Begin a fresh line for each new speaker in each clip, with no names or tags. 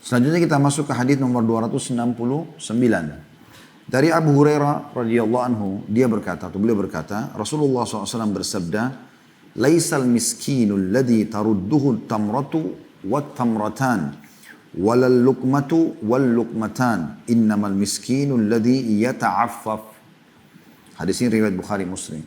Selanjutnya kita masuk ke hadis nomor 269. Dari Abu Hurairah radhiyallahu anhu, beliau berkata, Rasulullah SAW bersabda, "Laisal miskinul ladzi tarudduhu tamratu wat tamratan, walal luqmatu wal luqmatan, innamal miskinul ladzi yata'affaf." Hadis ini riwayat Bukhari Muslim.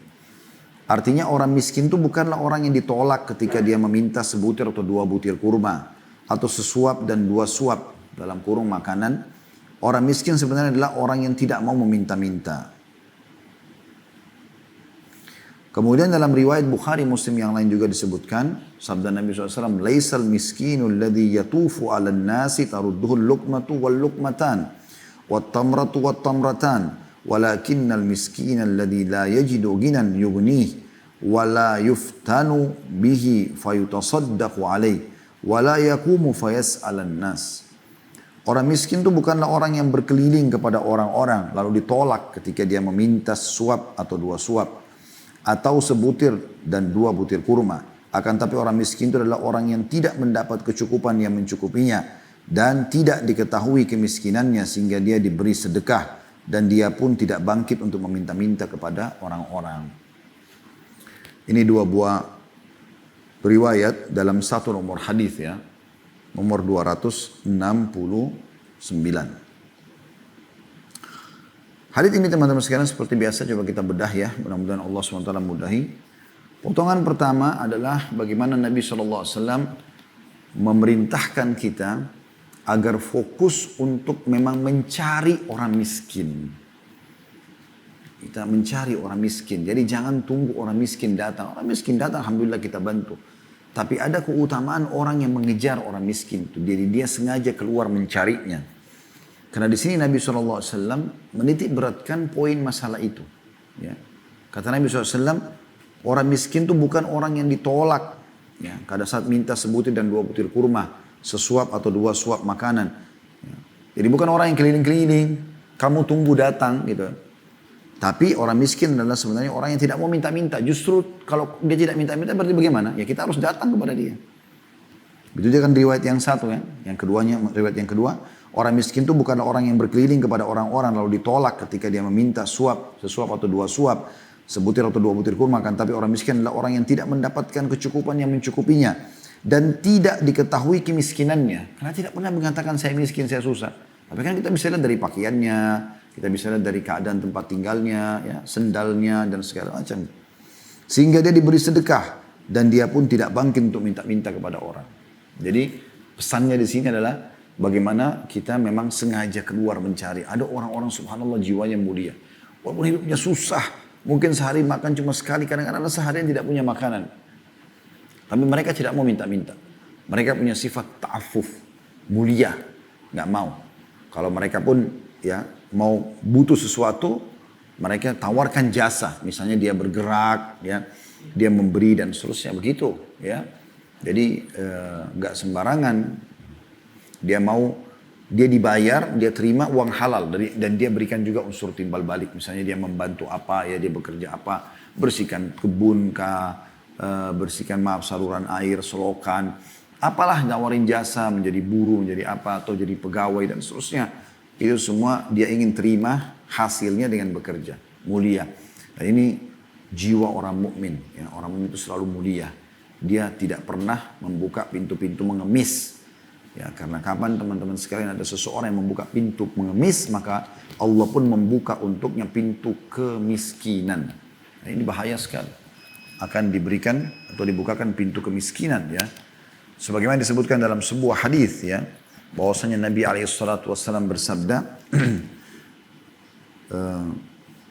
Artinya orang miskin itu bukanlah orang yang ditolak ketika dia meminta sebutir atau dua butir kurma, atau sesuap dan dua suap dalam kurung makanan. Orang miskin sebenarnya adalah orang yang tidak mau meminta-minta. Kemudian dalam riwayat Bukhari Muslim yang lain juga disebutkan, sabda Nabi SAW, "Laisal miskinul ladzi yatufu 'alan nasi tarudduhul luqmatu wal luqmatan, wat tamratu wat tamratan, walakinnal miskinal ladzi la yajidu ghinan yughnih, wa la yuftanu bihi fayutasaddaqu 'alaihi, wa la yaqumu fayas'alan nas." Orang miskin itu bukanlah orang yang berkeliling kepada orang-orang lalu ditolak ketika dia meminta suap atau dua suap, atau sebutir dan dua butir kurma. Akan tapi orang miskin itu adalah orang yang tidak mendapat kecukupan yang mencukupinya dan tidak diketahui kemiskinannya sehingga dia diberi sedekah dan dia pun tidak bangkit untuk meminta-minta kepada orang-orang. Ini dua buah riwayat dalam satu nomor hadis ya. Nomor 269. Hadis ini teman-teman sekalian seperti biasa coba kita bedah ya. Mudah-mudahan Allah SWT mudahi. Potongan pertama adalah bagaimana Nabi SAW memerintahkan kita agar fokus untuk memang mencari orang miskin. Kita mencari orang miskin. Jadi jangan tunggu orang miskin datang. Orang miskin datang, alhamdulillah kita bantu. Tapi ada keutamaan orang yang mengejar orang miskin itu. Jadi dia sengaja keluar mencarinya. Karena di sini Nabi SAW menitik beratkan poin masalah itu. Ya. Kata Nabi SAW, orang miskin itu bukan orang yang ditolak. Ya. Pada saat minta sebutir dan dua butir kurma, sesuap atau dua suap makanan. Ya. Jadi bukan orang yang keliling-keliling, kamu tunggu datang gitu. Tapi orang miskin adalah sebenarnya orang yang tidak mau minta-minta. Justru kalau dia tidak minta-minta berarti bagaimana? Ya kita harus datang kepada dia. Itu dia kan riwayat yang satu ya. Yang keduanya, riwayat yang kedua. Orang miskin itu bukanlah orang yang berkeliling kepada orang-orang lalu ditolak ketika dia meminta suap, sesuap atau dua suap, sebutir atau dua butir kurma. Kan tapi orang miskin adalah orang yang tidak mendapatkan kecukupan yang mencukupinya. Dan tidak diketahui kemiskinannya. Karena tidak pernah mengatakan saya miskin, saya susah. Tapi kan kita bisa lihat dari pakaiannya. Kita bisa lihat dari keadaan tempat tinggalnya, ya, sendalnya, dan segala macam. Sehingga dia diberi sedekah. Dan dia pun tidak bangkit untuk minta-minta kepada orang. Jadi pesannya di sini adalah bagaimana kita memang sengaja keluar mencari. Ada orang-orang subhanallah jiwanya mulia. Walaupun hidupnya susah. Mungkin sehari makan cuma sekali. Kadang-kadang seharian tidak punya makanan. Tapi mereka tidak mau minta-minta. Mereka punya sifat ta'afuf. Mulia. Nggak mau. Kalau mereka pun ya mau butuh sesuatu, mereka tawarkan jasa. Misalnya dia bergerak, ya, dia memberi dan seterusnya begitu, ya. Jadi nggak sembarangan. Dia mau, dia dibayar, dia terima uang halal dan dia berikan juga unsur timbal balik. Misalnya dia membantu apa, ya dia bekerja apa, bersihkan kebun kah, bersihkan saluran air, selokan, apalah nawarin jasa menjadi buruh, menjadi apa atau jadi pegawai dan seterusnya. Itu semua dia ingin terima hasilnya dengan bekerja. Mulia. Dan ini jiwa orang mukmin. Ya, orang mukmin itu selalu mulia. Dia tidak pernah membuka pintu-pintu mengemis. Ya, karena kapan teman-teman sekalian ada seseorang yang membuka pintu mengemis, maka Allah pun membuka untuknya pintu kemiskinan. Nah, ini bahaya sekali. Akan diberikan atau dibukakan pintu kemiskinan. Ya. Sebagaimana disebutkan dalam sebuah hadis ya. Bahwasanya Nabi SAW bersabda,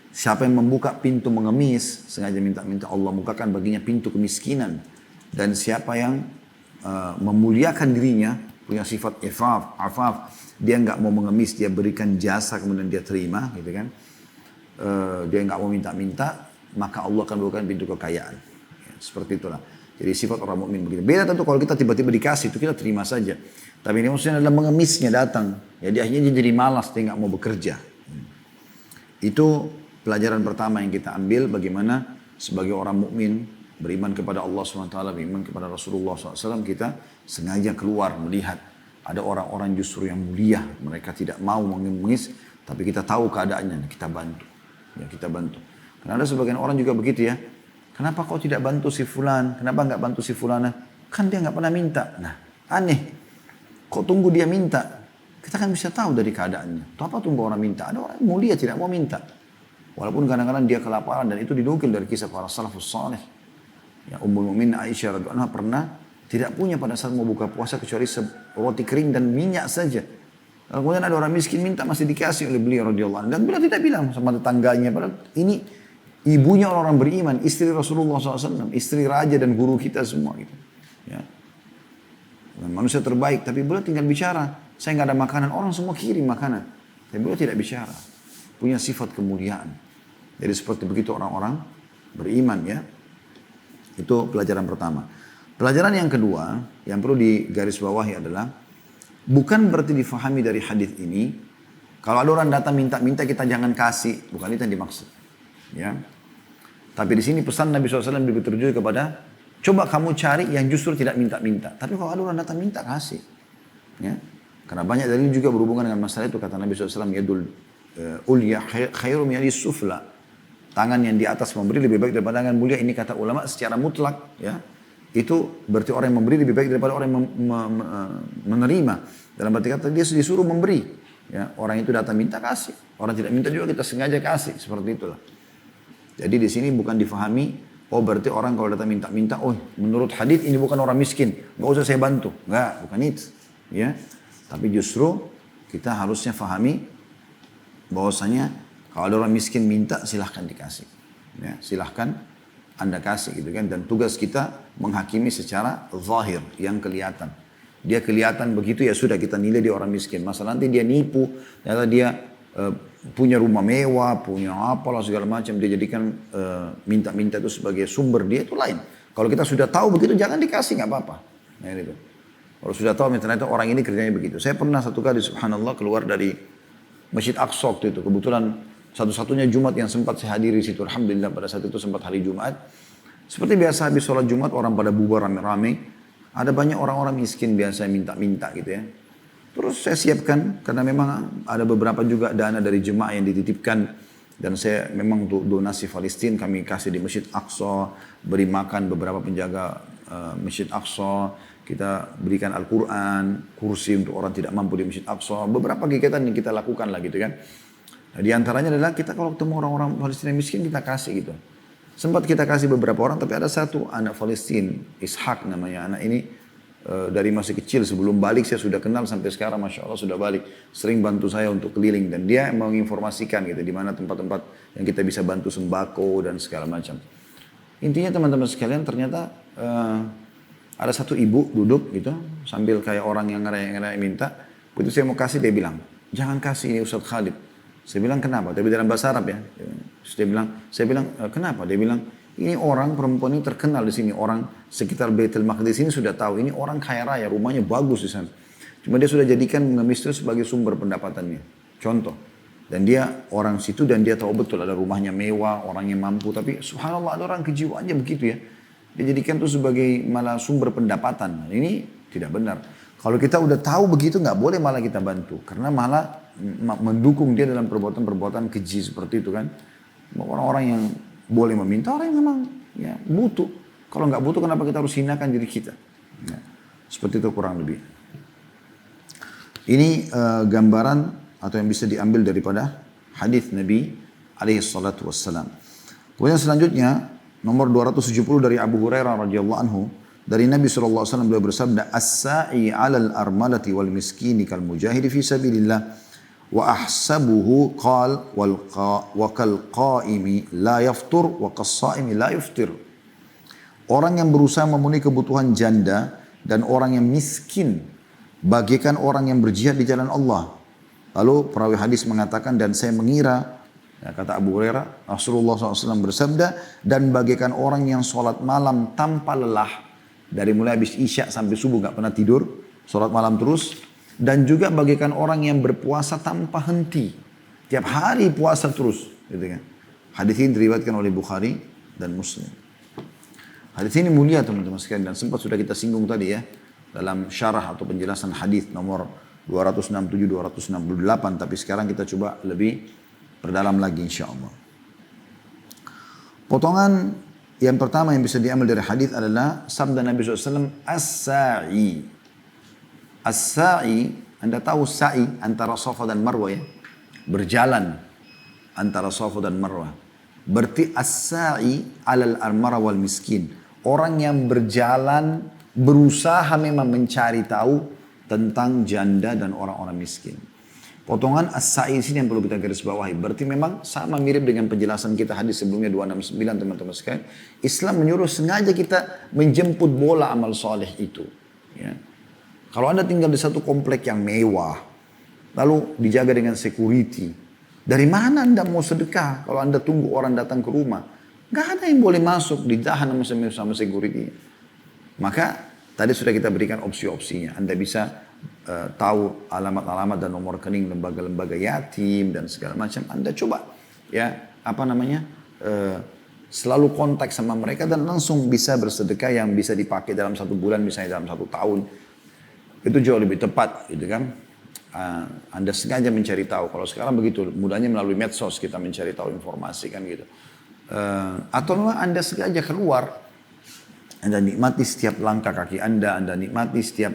siapa yang membuka pintu mengemis, sengaja minta-minta Allah bukakan baginya pintu kemiskinan. Dan siapa yang memuliakan dirinya, punya sifat afaf, dia nggak mau mengemis, dia berikan jasa kemudian dia terima, gitu kan? Dia nggak mau minta-minta, maka Allah akan bukakan pintu kekayaan. Ya, seperti itulah. Jadi sifat orang mukmin begitu. Beda tentu kalau kita tiba-tiba dikasih itu kita terima saja. Tapi ini maksudnya adalah mengemisnya datang. Jadi akhirnya dia jadi malas, dia nggak mau bekerja. Itu pelajaran pertama yang kita ambil bagaimana sebagai orang mukmin beriman kepada Allah SWT, beriman kepada Rasulullah SAW, kita sengaja keluar melihat. Ada orang-orang justru yang mulia, mereka tidak mau mengemis, tapi kita tahu keadaannya, kita bantu. Ya, kita bantu. Karena ada sebagian orang juga begitu ya. Kenapa kau tidak bantu si fulan? Kenapa nggak bantu si fulana? Kan dia nggak pernah minta. Nah, aneh. Kok tunggu dia minta? Kita kan bisa tahu dari keadaannya. Tuh apa tunggu orang minta? Ada orang mulia tidak mau minta. Walaupun kadang-kadang dia kelaparan dan itu dinukil dari kisah para salafus saleh. Ya, Ummul Mukminin Aisyah radhiyallahu anha pernah tidak punya pada saat mau buka puasa kecuali roti kering dan minyak saja. Kemudian ada orang miskin minta masih dikasih oleh beliau radhiyallahu anhu. Dan beliau tidak bilang sama tetangganya. Padahal ini ibunya orang-orang beriman, istri Rasulullah SAW, istri raja dan guru kita semua gitu. Ya. Dan manusia terbaik, tapi beliau tinggal bicara. Saya nggak ada makanan, orang semua kirim makanan. Tapi beliau tidak bicara. Punya sifat kemuliaan. Jadi seperti begitu orang-orang beriman ya. Itu pelajaran pertama. Pelajaran yang kedua, yang perlu digarisbawahi adalah, bukan berarti difahami dari hadis ini, kalau ada orang datang minta-minta kita jangan kasih, bukan itu yang dimaksud. Ya. Tapi di sini pesan Nabi SAW lebih tertuju kepada, coba kamu cari yang justru tidak minta-minta. Tapi kalau ada orang datang minta, kasih. Ya. Karena banyak dari ini juga berhubungan dengan masalah itu, kata Nabi SAW, yadul ulya khairum yadis sufla. Tangan yang di atas memberi lebih baik daripada tangan mulia. Ini kata ulama secara mutlak, ya. Itu berarti orang yang memberi lebih baik daripada orang yang menerima. Dalam arti kata dia disuruh memberi. Ya, orang itu datang minta kasih. Orang tidak minta juga kita sengaja kasih. Seperti itulah. Jadi di sini bukan difahami, oh berarti orang kalau datang minta-minta, oh menurut hadis ini bukan orang miskin. Nggak usah saya bantu. Nggak, bukan itu. Ya. Tapi justru kita harusnya fahami bahwasanya kalau ada orang miskin minta silahkan dikasih. Ya, silahkan Anda kasih gitu kan. Dan tugas kita menghakimi secara zahir yang kelihatan. Dia kelihatan begitu ya sudah kita nilai dia orang miskin. Masa nanti dia nipu, ternyata dia punya rumah mewah, punya apalah segala macam. Dia jadikan minta-minta itu sebagai sumber dia, itu lain. Kalau kita sudah tahu begitu jangan dikasih, nggak apa-apa. Nah, itu. Kalau sudah tahu ternyata orang ini kerjanya begitu. Saya pernah satu kali subhanallah keluar dari Masjid Aqsa itu. Kebetulan satu-satunya Jumat yang sempat saya hadiri situ. Alhamdulillah pada saat itu sempat hari Jumat. Seperti biasa habis sholat Jumat orang pada bubar rame-rame. Ada banyak orang-orang miskin biasa minta-minta gitu ya. Terus saya siapkan karena memang ada beberapa juga dana dari jemaah yang dititipkan. Dan saya memang untuk donasi Palestina kami kasih di Masjid Aqsa. Beri makan beberapa penjaga Masjid Aqsa. Kita berikan Al-Quran, kursi untuk orang tidak mampu di Masjid Aqsa. Beberapa kegiatan yang kita lakukan lah gitu kan. Nah, di antaranya adalah kita kalau ketemu orang-orang Palestina miskin kita kasih gitu. Sempat kita kasih beberapa orang, tapi ada satu anak Palestina, Ishak namanya. Anak ini dari masih kecil sebelum balik saya sudah kenal sampai sekarang, Masya Allah sudah balik. Sering bantu saya untuk keliling dan dia menginformasikan gitu di mana tempat-tempat yang kita bisa bantu sembako dan segala macam. Intinya teman-teman sekalian ternyata ada satu ibu duduk gitu sambil kayak orang yang ngeray-ngeray minta. Begitu saya mau kasih dia bilang, jangan kasih ini Ustaz Khalid. Saya bilang kenapa? Tapi dalam bahasa Arab ya. Saya bilang kenapa? Dia bilang ini orang perempuan ini terkenal di sini. Orang sekitar Baitul Maqdis ini sudah tahu ini orang kaya raya, rumahnya bagus di sana. Cuma dia sudah jadikan mengemis itu sebagai sumber pendapatannya. Contoh. Dan dia orang situ dan dia tahu betul ada rumahnya mewah, orangnya mampu. Tapi subhanallah ada orang kejiwaannya begitu ya. Dia jadikan itu sebagai malah sumber pendapatan. Ini tidak benar. Kalau kita udah tahu begitu nggak boleh malah kita bantu. Karena malah mendukung dia dalam perbuatan-perbuatan keji seperti itu kan. Orang-orang yang boleh meminta, orang yang memang ya, butuh. Kalau nggak butuh kenapa kita harus hinakan diri kita. Ya, seperti itu kurang lebih. Ini gambaran atau yang bisa diambil daripada hadis Nabi alaihi salatu wassalam. Kemudian selanjutnya nomor 270 dari Abu Hurairah radhiyallahu anhu. Dari Nabi SAW beliau bersabda, As-sa'i 'alal armalati wal miskini kal mujahidi fi sabilillah wa ahsabuhu qal wa kal qa'imi la yaftur wa kas-sha'imi la yuftir. Orang yang berusaha memenuhi kebutuhan janda dan orang yang miskin bagaikan orang yang berjihad di jalan Allah. Lalu perawi hadis mengatakan dan saya mengira, ya, kata Abu Hurairah, Rasulullah SAW bersabda, dan bagaikan orang yang sholat malam tanpa lelah. Dari mulai habis isya sampai subuh gak pernah tidur, sholat malam terus. Dan juga bagaikan orang yang berpuasa tanpa henti. Tiap hari puasa terus. Gitu kan. Hadis ini diriwayatkan oleh Bukhari dan Muslim. Hadis ini mulia teman-teman sekalian. Dan sempat sudah kita singgung tadi ya. dalam syarah atau penjelasan hadis nomor 267-268, tapi sekarang kita coba lebih perdalam lagi insya Allah. Potongan yang pertama yang bisa diambil dari hadis adalah sabda Nabi SAW, as-sa'i. As-sa'i, Anda tahu sa'i antara Safa dan Marwah ya? Berjalan antara Safa dan Marwah. Berarti as-sa'i alal armara wal miskin. Orang yang berjalan, berusaha memang mencari tahu tentang janda dan orang-orang miskin. Potongan as-sa'i sini yang perlu kita garis bawahi. Berarti memang sama mirip dengan penjelasan kita hadis sebelumnya 269 teman-teman sekalian. Islam menyuruh sengaja kita menjemput bola amal soleh itu. Ya. Kalau Anda tinggal di satu komplek yang mewah, lalu dijaga dengan security, dari mana Anda mau sedekah kalau Anda tunggu orang datang ke rumah? Gak ada yang boleh masuk, ditahan sama security. Maka tadi sudah kita berikan opsi-opsinya. Anda bisa tahu alamat-alamat dan nomor rekening lembaga-lembaga yatim dan segala macam. Anda coba ya selalu kontak sama mereka dan langsung bisa bersedekah yang bisa dipakai dalam 1 bulan, misalnya dalam 1 tahun. Itu jauh lebih tepat, gitu kan? Anda sengaja mencari tahu. Kalau sekarang begitu mudahnya melalui medsos kita mencari tahu informasi kan gitu. Atau memang Anda sengaja keluar, Anda nikmati setiap langkah kaki Anda nikmati setiap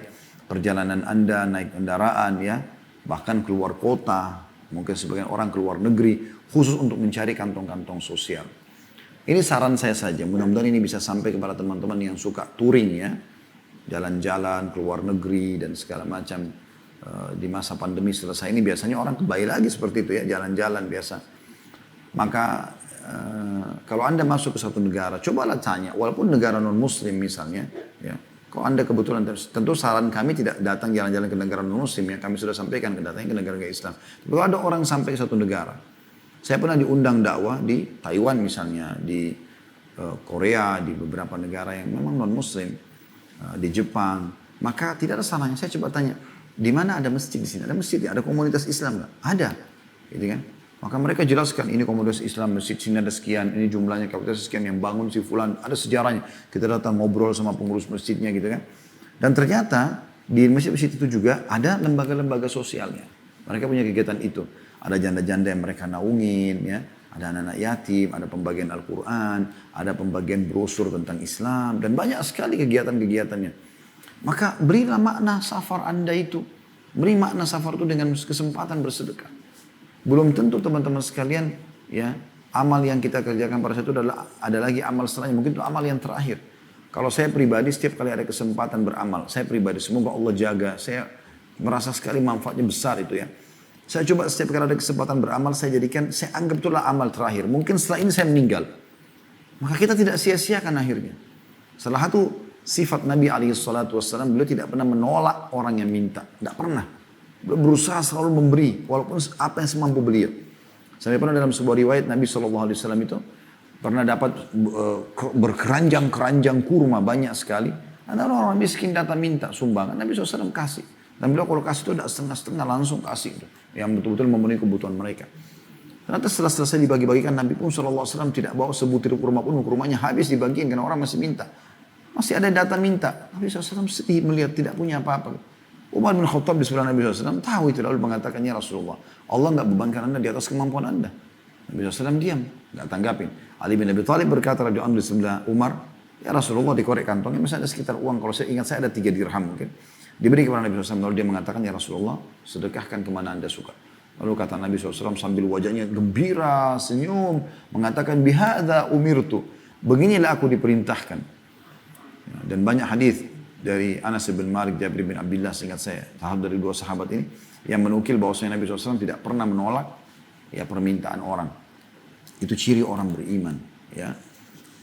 perjalanan Anda naik kendaraan ya, bahkan keluar kota, mungkin sebagian orang keluar negeri khusus untuk mencari kantong-kantong sosial. Ini saran saya saja, mudah-mudahan ini bisa sampai kepada teman-teman yang suka touring ya, jalan-jalan keluar negeri dan segala macam. Di masa pandemi selesai ini biasanya orang kembali lagi seperti itu ya, jalan-jalan biasa. Maka kalau Anda masuk ke satu negara, cobalah tanya, walaupun negara non-muslim misalnya ya, kalau Anda kebetulan, tentu saran kami tidak datang jalan-jalan ke negara non-muslim ya, kami sudah sampaikan datangnya ke negara Islam. Tapi kalau ada orang sampai ke satu negara, saya pernah diundang dakwah di Taiwan misalnya, di Korea, di beberapa negara yang memang non-muslim, di Jepang, maka tidak ada salahnya saya coba tanya, di mana ada masjid di sini? Ada masjid, ada komunitas Islam nggak? Ada, gitu kan? Maka mereka jelaskan ini komunitas Islam, masjid sini ada sekian, ini jumlahnya kapasitas sekian yang bangun si fulan, ada sejarahnya. Kita datang ngobrol sama pengurus masjidnya gitu kan. Dan ternyata di masjid-masjid itu juga ada lembaga-lembaga sosialnya. Mereka punya kegiatan itu. Ada janda-janda yang mereka naungin ya, ada anak-anak yatim, ada pembagian Al-Quran, ada pembagian brosur tentang Islam, dan banyak sekali kegiatan-kegiatannya. Maka berilah makna safar Anda itu. Beri makna safar itu dengan kesempatan bersedekah. Belum tentu teman-teman sekalian ya, amal yang kita kerjakan pada saat itu ada lagi amal setelahnya, mungkin itu amal yang terakhir. Kalau saya pribadi setiap kali ada kesempatan beramal, saya pribadi semoga Allah jaga, saya merasa sekali manfaatnya besar itu ya. Saya coba setiap kali ada kesempatan beramal, saya jadikan, saya anggap itulah amal terakhir. Mungkin setelah ini saya meninggal, maka kita tidak sia-siakan akhirnya. Salah satu sifat Nabi SAW, beliau tidak pernah menolak orang yang minta, tidak pernah. Berusaha selalu memberi walaupun apa yang semampu beliau. Sampai pernah dalam sebuah riwayat Nabi SAW itu pernah dapat berkeranjang-keranjang kurma banyak sekali. Ada orang miskin datang minta sumbangan, Nabi SAW kasih. Dan beliau kalau kasih itu tidak setengah-setengah, langsung kasih itu, yang betul-betul memenuhi kebutuhan mereka. Ternyata setelah selesai dibagi-bagikan, Nabi pun SAW tidak bawa sebutir kurma pun, kurmanya habis dibagiin karena orang masih minta. Masih ada yang datang minta. Nabi SAW sedih melihat tidak punya apa-apa. Umar bin Khattab di sebelah Nabi SAW tahu itu, lalu mengatakannya Rasulullah, Allah nggak bebankan Anda di atas kemampuan Anda. Nabi SAW diam, nggak tanggapin. Ali bin Abi Thalib berkata radhiyallahu anhu di sebelah Umar, ya Rasulullah, dikorek kantongnya, misalnya ada sekitar uang, kalau saya ingat saya ada 3 dirham mungkin. Diberi kepada Nabi SAW, lalu dia mengatakan, ya Rasulullah, sedekahkan kemana Anda suka. Lalu kata Nabi SAW sambil wajahnya gembira, senyum, mengatakan, bihadza umirtu, beginilah aku diperintahkan. Dan banyak hadis dari Anas bin Malik, Jabir bin Abdullah, seingat saya, sahabat dari 2 sahabat ini, yang menukil bahwasanya Nabi SAW tidak pernah menolak ya permintaan orang. Itu ciri orang beriman. Ya.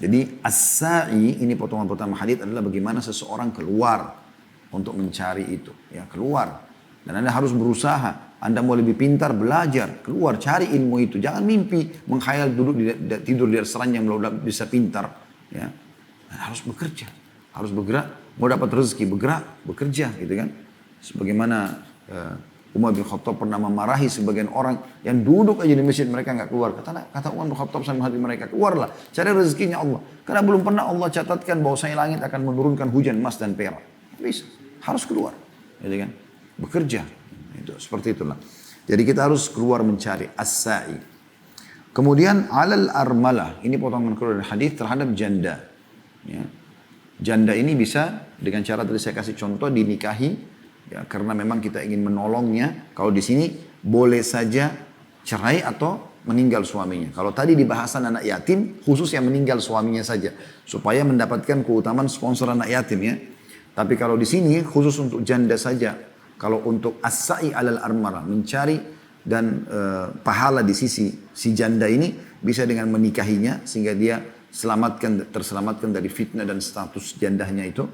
Jadi as-sa'i, ini potongan pertama hadis adalah bagaimana seseorang keluar untuk mencari itu. Ya, keluar. Dan Anda harus berusaha. Anda mau lebih pintar, belajar. Keluar, cari ilmu itu. Jangan mimpi, menghayal tidur di atas ranjang belum bisa pintar. Ya. Dan harus bekerja. Harus bergerak. Mau dapat rezeki, bergerak, bekerja gitu kan. Sebagaimana Umar bin Khattab pernah memarahi sebagian orang yang duduk aja di masjid, mereka nggak keluar. Kata Umar bin Khattab sama hati mereka, keluarlah, cari rezekinya Allah. Karena belum pernah Allah catatkan bahwa langit akan menurunkan hujan emas dan perak. Bisa. harus keluar, gitu kan? Bekerja, itu seperti itulah. Jadi kita harus keluar mencari as-sa'i. Kemudian alal armalah, ini potongan keluar dari hadis terhadap janda. Ya. Janda ini bisa dengan cara tadi saya kasih contoh dinikahi, ya, karena memang kita ingin menolongnya. Kalau di sini boleh saja cerai atau meninggal suaminya. Kalau tadi di bahasan anak yatim, khusus yang meninggal suaminya saja, supaya mendapatkan keutamaan sponsor anak yatim ya. Tapi kalau di sini khusus untuk janda saja. Kalau untuk as-sa'i alal armarah, mencari dan pahala di sisi si janda ini bisa dengan menikahinya sehingga dia terselamatkan dari fitnah dan status jandahnya itu.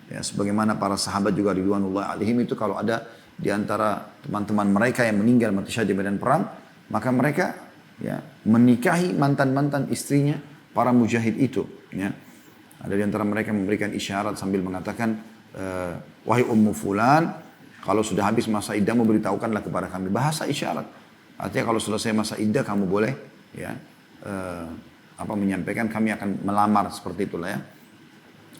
Ya, sebagaimana para sahabat juga ridwanullah alaihim itu kalau ada di antara teman-teman mereka yang meninggal mati syahid di medan perang, maka mereka ya menikahi mantan-mantan istrinya para mujahid itu. Ya. Ada di antara mereka memberikan isyarat sambil mengatakan, wahai ummu fulan, kalau sudah habis masa iddah beritahukanlah kepada kami. Bahasa isyarat. Artinya kalau selesai masa iddah kamu boleh ya menyampaikan kami akan melamar, seperti itulah ya.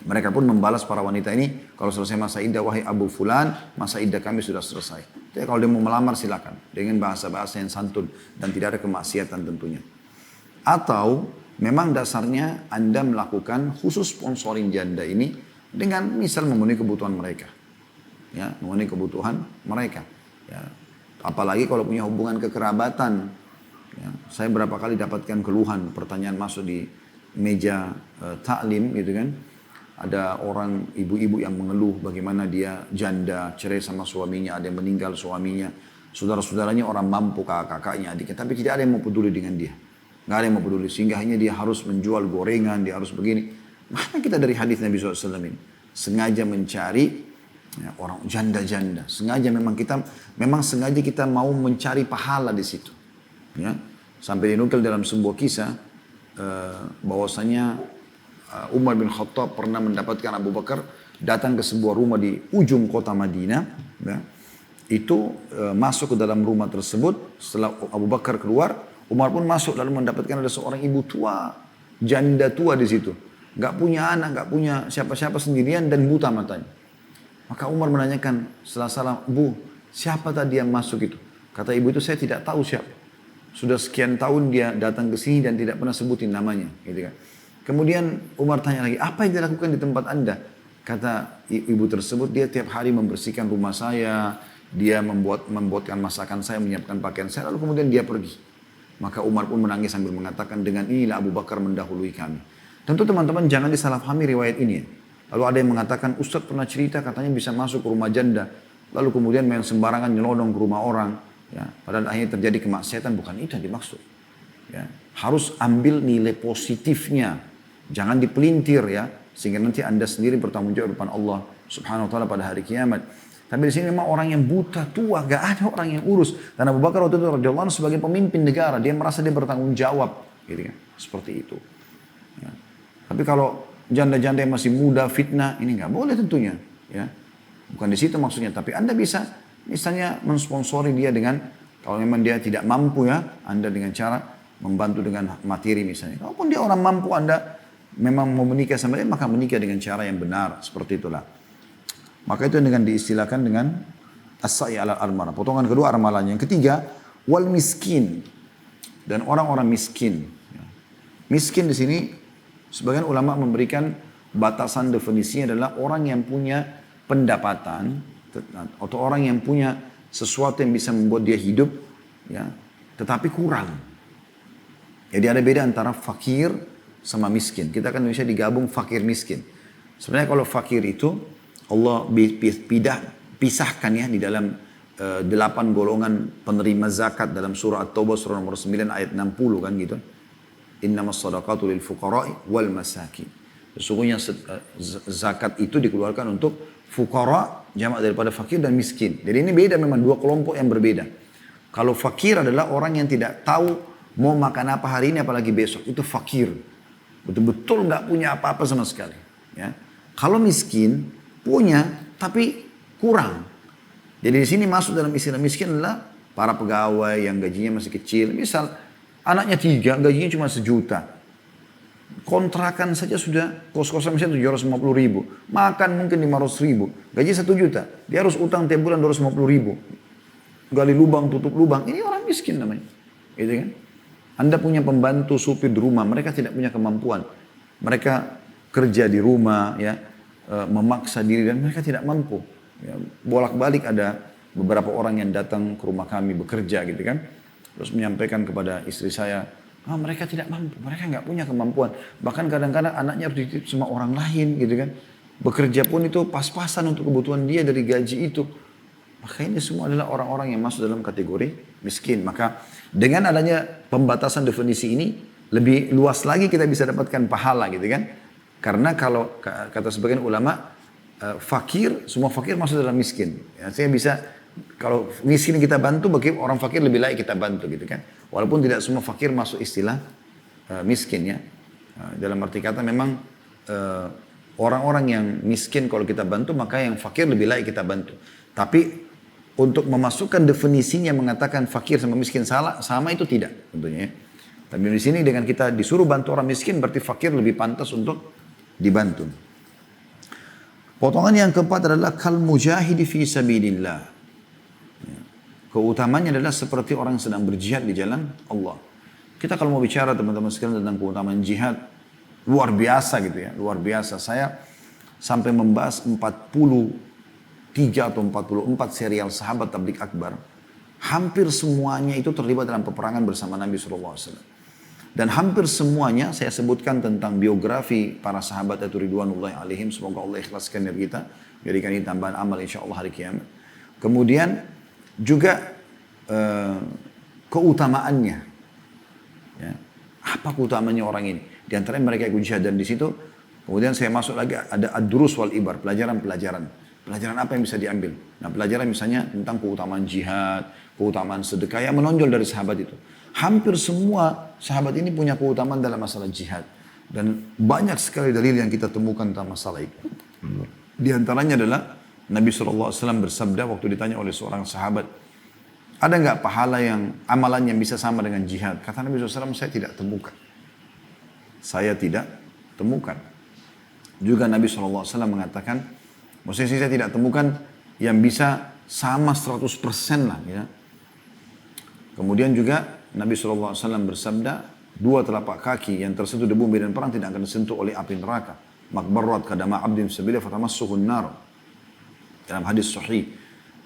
Mereka pun membalas para wanita ini, kalau selesai masa iddah, wahai Abu Fulan, masa iddah kami sudah selesai. Jadi kalau dia mau melamar silakan dengan bahasa-bahasa yang santun dan tidak ada kemaksiatan tentunya. Atau memang dasarnya Anda melakukan khusus sponsoring janda ini dengan misal memenuhi kebutuhan mereka. Ya, memenuhi kebutuhan mereka. Ya. Apalagi kalau punya hubungan kekerabatan. Ya. Saya berapa kali dapatkan keluhan, pertanyaan masuk di meja taklim gitu kan. Ada orang ibu-ibu yang mengeluh bagaimana dia janda, cerai sama suaminya, ada yang meninggal suaminya. Saudara-saudaranya orang mampu, kakak-kakaknya, adiknya. Tapi tidak ada yang mau peduli dengan dia. Nggak ada yang mau peduli. Sehingga hanya dia harus menjual gorengan, dia harus begini. Mana kita dari hadis Nabi SAW ini? Sengaja mencari ya, orang janda-janda. Sengaja sengaja kita mau mencari pahala di situ. Ya. Sampai dinukil dalam sebuah kisah bahwasanya Umar bin Khattab pernah mendapatkan Abu Bakar datang ke sebuah rumah di ujung kota Madinah. Ya. Itu masuk ke dalam rumah tersebut. Setelah Abu Bakar keluar, Umar pun masuk lalu mendapatkan ada seorang ibu tua, janda tua di situ. Gak punya anak, gak punya siapa-siapa sendirian dan buta matanya. Maka Umar menanyakan setelah salam, Bu, siapa tadi yang masuk itu? Kata ibu itu, saya tidak tahu siapa. Sudah sekian tahun dia datang ke sini dan tidak pernah sebutin namanya. Gitu kan. Kemudian Umar tanya lagi, apa yang dilakukan di tempat Anda? Kata ibu tersebut, dia tiap hari membersihkan rumah saya, dia membuatkan masakan saya, menyiapkan pakaian saya, lalu kemudian dia pergi. Maka Umar pun menangis sambil mengatakan, dengan inilah Abu Bakar mendahului kami. Tentu teman-teman jangan disalahpahami riwayat ini. Lalu ada yang mengatakan, Ustadz pernah cerita katanya bisa masuk ke rumah janda, lalu kemudian main sembarangan nyelodong ke rumah orang. Ya, padahal akhirnya terjadi kemaksiatan, bukan itu yang dimaksud. Ya, harus ambil nilai positifnya. Jangan dipelintir ya, sehingga nanti Anda sendiri bertanggung jawab depan Allah Subhanahu wa taala pada hari kiamat. Tapi di sini memang orang yang buta, tua, gak ada orang yang urus. Dan Abu Bakar waktu itu radhiyallahu anhu sebagai pemimpin negara, dia merasa dia bertanggung jawab, gitu kan. Seperti itu. Ya. Tapi kalau janda-janda yang masih muda, fitnah, ini nggak boleh tentunya. Ya. Bukan di situ maksudnya, tapi Anda bisa misalnya mensponsori dia dengan, kalau memang dia tidak mampu ya, Anda dengan cara membantu dengan materi misalnya. Kalaupun dia orang mampu, Anda memang mau menikah sama dia, maka menikah dengan cara yang benar. Seperti itulah. Maka itu dengan diistilahkan dengan as-sa'i ala al-armala. Potongan kedua armalanya. Yang ketiga, wal miskin. Dan orang-orang miskin. Miskin di sini, sebagian ulama memberikan batasan definisinya adalah orang yang punya pendapatan, atau orang yang punya sesuatu yang bisa membuat dia hidup, ya, tetapi kurang. Jadi ada beda antara fakir sama miskin. Kita kan Indonesia digabung fakir miskin. Sebenarnya kalau fakir itu Allah pisahkan ya di dalam 8 golongan penerima zakat dalam surah At-Taubah surah nomor 9 ayat 60 kan gitu. Innamas shadaqatu lil fuqara'i wal masakin. Sesungguhnya zakat itu dikeluarkan untuk fuqara, jamak daripada fakir dan miskin. Jadi ini beda, memang dua kelompok yang berbeda. Kalau fakir adalah orang yang tidak tahu mau makan apa hari ini apalagi besok, itu fakir. Betul-betul nggak punya apa-apa sama sekali. Ya. Kalau miskin, punya tapi kurang. Jadi di sini masuk dalam istilah miskin adalah para pegawai yang gajinya masih kecil. Misal anaknya 3, gajinya cuma 1 juta. Kontrakan saja sudah, kos-kosan misalnya 750.000. Makan mungkin 500.000. Gaji 1 juta. Dia harus utang tiap bulan 250.000. Gali lubang, tutup lubang. Ini orang miskin namanya. Gitu kan? Anda punya pembantu supir di rumah, mereka tidak punya kemampuan. Mereka kerja di rumah, ya, memaksa diri dan mereka tidak mampu. Ya, bolak-balik ada beberapa orang yang datang ke rumah kami bekerja gitu kan. Terus menyampaikan kepada istri saya, mereka tidak mampu, mereka nggak punya kemampuan. Bahkan kadang-kadang anaknya harus dititip sama orang lain gitu kan. Bekerja pun itu pas-pasan untuk kebutuhan dia dari gaji itu. Maka ini semua adalah orang-orang yang masuk dalam kategori miskin. Maka dengan adanya pembatasan definisi ini, lebih luas lagi kita bisa dapatkan pahala gitu kan. Karena kalau kata sebagian ulama, fakir, semua fakir masuk dalam miskin. Ya, saya bisa, kalau miskin kita bantu, bagi orang fakir lebih layak kita bantu gitu kan. Walaupun tidak semua fakir masuk istilah miskin ya. Dalam arti kata memang orang-orang yang miskin kalau kita bantu, maka yang fakir lebih layak kita bantu. Tapi untuk memasukkan definisinya mengatakan fakir sama miskin sama itu tidak tentunya ya. Tapi di sini dengan kita disuruh bantu orang miskin berarti fakir lebih pantas untuk dibantu. Potongan yang keempat adalah kal mujahidi fi sabilillah. Keutamanya adalah seperti orang yang sedang berjihad di jalan Allah. Kita kalau mau bicara teman-teman sekalian tentang keutamaan jihad, luar biasa gitu ya, luar biasa. Saya sampai membahas 43 atau 44 serial sahabat tabligh akbar. Hampir semuanya itu terlibat dalam peperangan bersama Nabi SAW. Dan hampir semuanya saya sebutkan tentang biografi para sahabat itu ridwanullahi alaihim. Semoga Allah ikhlaskan dari kita. Jadikan ini tambahan amal insya Allah hari kiamat. Kemudian juga keutamaannya. Ya. Apa keutamaannya orang ini? Di antaranya mereka ikut jihad dan di situ. Kemudian saya masuk lagi ada ad-durus wal ibar. Pelajaran-pelajaran. Pelajaran apa yang bisa diambil? Nah pelajaran misalnya tentang keutamaan jihad. Keutamaan sedekah yang menonjol dari sahabat itu. Hampir semua sahabat ini punya keutamaan dalam masalah jihad. Dan banyak sekali dalil yang kita temukan tentang masalah itu. Di antaranya adalah Nabi SAW bersabda waktu ditanya oleh seorang sahabat, ada nggak pahala yang amalan yang bisa sama dengan jihad? Kata Nabi SAW, saya tidak temukan. Saya tidak temukan. Juga Nabi SAW mengatakan, maksudnya saya tidak temukan yang bisa sama 100% lah. Ya. Kemudian juga Nabi SAW bersabda, dua telapak kaki yang tersentuh debu medan perang tidak akan disentuh oleh api neraka. Makbarrat kadama abdin sabila fatamassuhun nar. Dalam hadis sahih.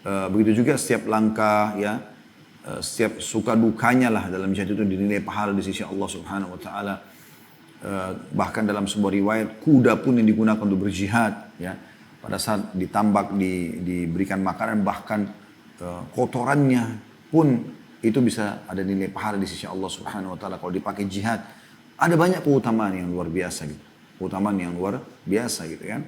Begitu juga setiap langkah ya, setiap suka dukanya lah dalam jihad itu dinilai pahala di sisi Allah Subhanahu wa taala. Bahkan dalam sebuah riwayat kuda pun yang digunakan untuk berjihad ya, pada saat ditambak diberikan makanan bahkan kotorannya pun itu bisa ada nilai pahala di sisi Allah Subhanahu wa taala kalau dipakai jihad. Ada banyak keutamaan yang luar biasa gitu. Keutamaan yang luar biasa gitu kan.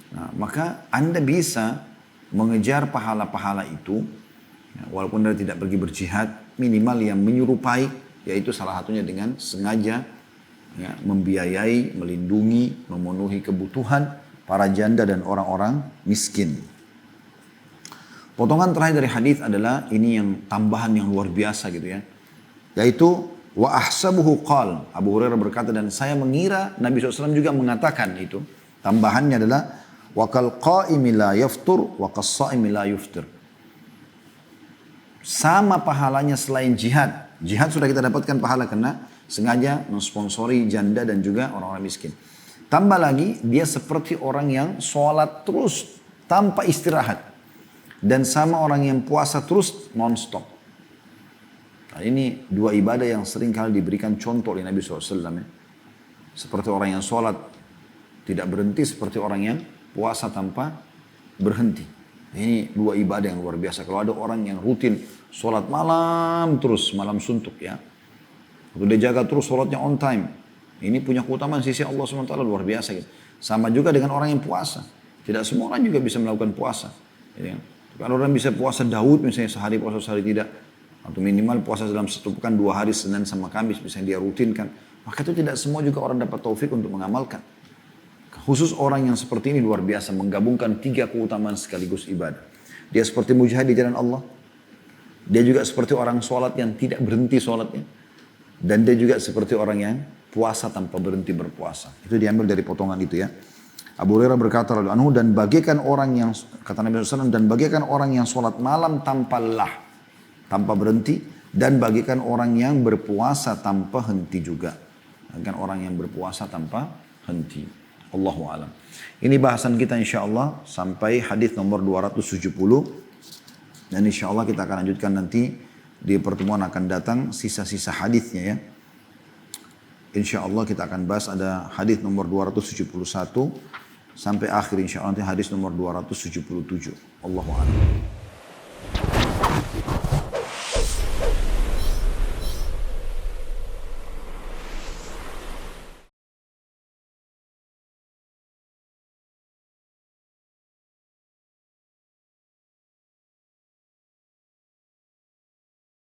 Nah, maka Anda bisa mengejar pahala-pahala itu, ya, walaupun Anda tidak pergi berjihad, minimal yang menyerupai, yaitu salah satunya dengan sengaja ya, membiayai, melindungi, memenuhi kebutuhan para janda dan orang-orang miskin. Potongan terakhir dari hadis adalah ini yang tambahan yang luar biasa gitu ya, yaitu wa ahsabuhu qal. Abu Hurairah berkata dan saya mengira Nabi SAW juga mengatakan itu. Tambahannya adalah wa kal qaimi la yaftur wa kas saimi la yuftir. Sama pahalanya selain jihad. Jihad sudah kita dapatkan pahala karena sengaja mensponsori janda dan juga orang-orang miskin. Tambah lagi dia seperti orang yang sholat terus tanpa istirahat. Dan sama orang yang puasa terus non-stop. Nah, ini dua ibadah yang sering kali diberikan contoh oleh Nabi SAW. Ya. Seperti orang yang sholat tidak berhenti, seperti orang yang puasa tanpa berhenti. Ini dua ibadah yang luar biasa. Kalau ada orang yang rutin sholat malam terus, malam suntuk ya. Kalau dia jaga terus sholatnya on time. Ini punya keutamaan sisi Allah SWT luar biasa gitu. Sama juga dengan orang yang puasa. Tidak semua orang juga bisa melakukan puasa. Ya. Kalau orang bisa puasa Daud misalnya sehari puasa sehari tidak. Atau minimal puasa dalam satu pekan 2 hari Senin sama Kamis misalnya dia rutinkan. Maka itu tidak semua juga orang dapat taufik untuk mengamalkan. Khusus orang yang seperti ini luar biasa. Menggabungkan 3 keutamaan sekaligus ibadah. Dia seperti mujahid di jalan Allah. Dia juga seperti orang sholat yang tidak berhenti sholatnya. Dan dia juga seperti orang yang puasa tanpa berhenti berpuasa. Itu diambil dari potongan itu ya. Abu Hurairah berkata radhiyallahu anhu, dan bagaikan orang yang, kata Nabi SAW, dan bagaikan orang yang sholat malam tanpa lelah, tanpa berhenti, dan bagaikan orang yang berpuasa tanpa henti juga. Bagaikan orang yang berpuasa tanpa henti. Allahu a'lam. Ini bahasan kita insyaAllah sampai hadis nomor 270. Dan insyaAllah kita akan lanjutkan nanti di pertemuan akan datang sisa-sisa hadisnya ya. InsyaAllah kita akan bahas ada hadis nomor 271 sampai akhir insyaAllah nanti hadis nomor 277. Allahu a'lam.